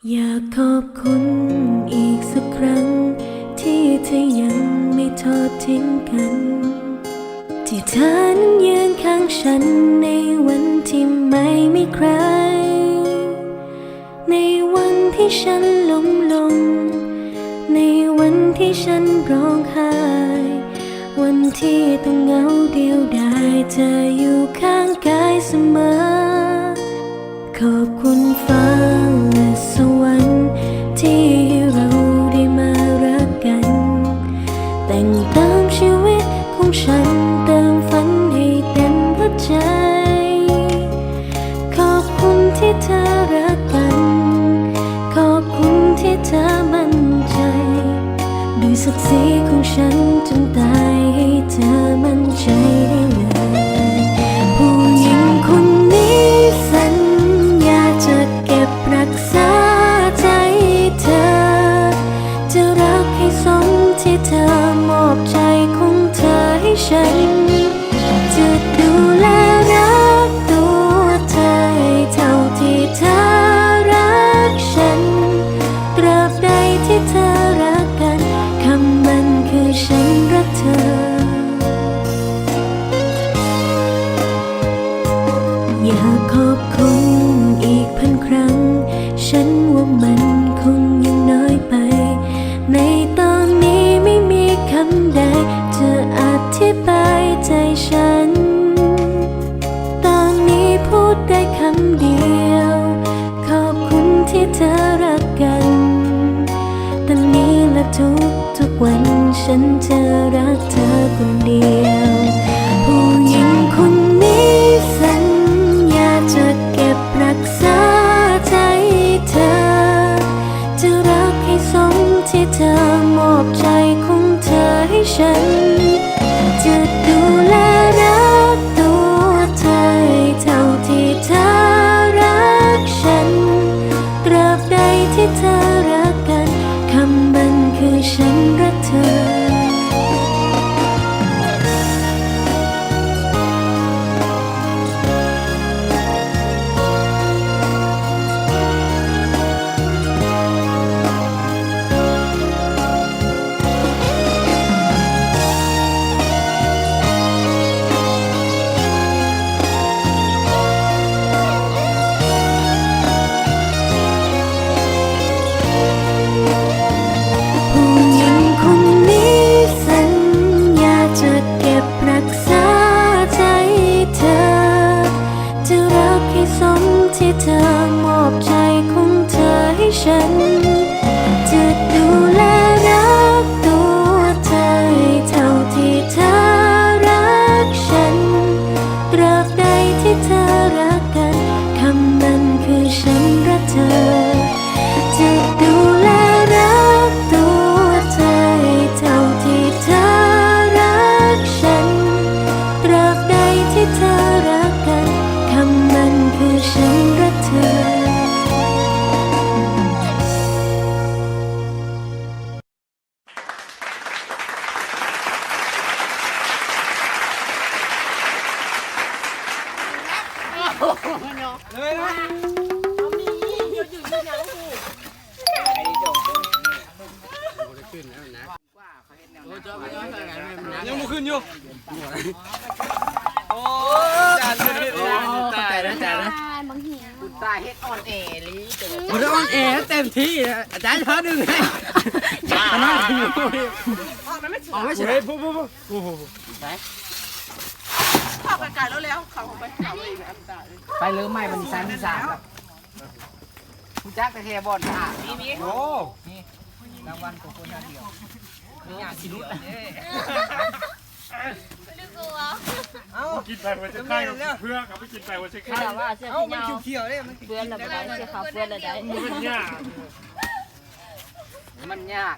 อยากขอบคุณอีกสักครั้งที่เธอยังไม่ทอดทิ้งกันที่เธอนั้นยืนข้างฉันในวันที่ไม่มีใครในวันที่ฉันล้มลงในวันที่ฉันร้องไห้วันที่ต้องเหงาเดียวดายเธออยู่ข้างกายเสมอขอบคุณฟ้าและสวรรค์ที่ให้เราได้มารักกันแต่งเติมชีวิตของฉันเติมฝันให้เต็มหัวใจขอบคุณที่เธอรักกันขอบคุณที่เธอมั่นใจด้วยศักดิ์ศรีของฉันจนตายให้เธอมั่นใจได้เลยผู้หญิงคนนี้สัญญาจะเก็บรักษาใจเธอจะรักให้สมที่เธอมอบใจของเธอให้ฉันจะดูแลรักตัวเธอให้เท่าที่เธอรักฉันตราบใดที่เธอรักกันคำมันคือฉันรักเธออยากขอบคุณอีกพันครั้งฉันว่ามันคงยังน้อยไปในตอนนี้ไม่มีคำใดจะอธิบายใจฉันตอนนี้พูดได้คำเดียวขอบคุณที่เธอรักกันตอนนี้และทุกวันฉันจะรักเธอคนเดียวผู้หญิงคนนี้สัญญาจะเก็บรักษาใจเธอจะรักให้สมที่เธอมอบใจของเธอให้ฉันจะดูแลรักตัวเธอให้เท่าที่เธอรักฉันตราบใดที่เธอรักกันคำมันคือฉันรักเธอที่เธอมอบใจของเธอให้ฉันจะดูแลรักตัวเธอให้เท่าที่เธอรักฉันตราบใดที่เธอรักกันคำนั้นคือฉันรักเธอจะดูแลรักตัวเธอให้เท่าที่เธอรักฉันตราบใดที่เธอรักกันคำนั้นคือฉันรักเธอเลยนะยังไม่ขึ้นอยู่โอ้จานขึ้นตายนะจานนะคุณตาเฮ็ดอ่อนแอลีมันอ่อนแอเต็มที่อาจารย์เขาดึงให้มันน่าอยู่อ๋อไม่ใช่ปุ๊บไหนเข้าไกลๆแล้วเขาไปไปเริ่มใหม่มัน3 ที่ 3ครับคุณจักแต่แค่บอลนี่โอ้นี่รางวัลของคนเดียวนี่อยากกินรุ่นกินไปวันจะไข่เพื่อกับไปกินไปวันจะไข่มันเขียวๆเนี่ยมัน เพื่อนเราไม่ได้เสียขาวเพื่อนเราได้ มันยาก มันยาก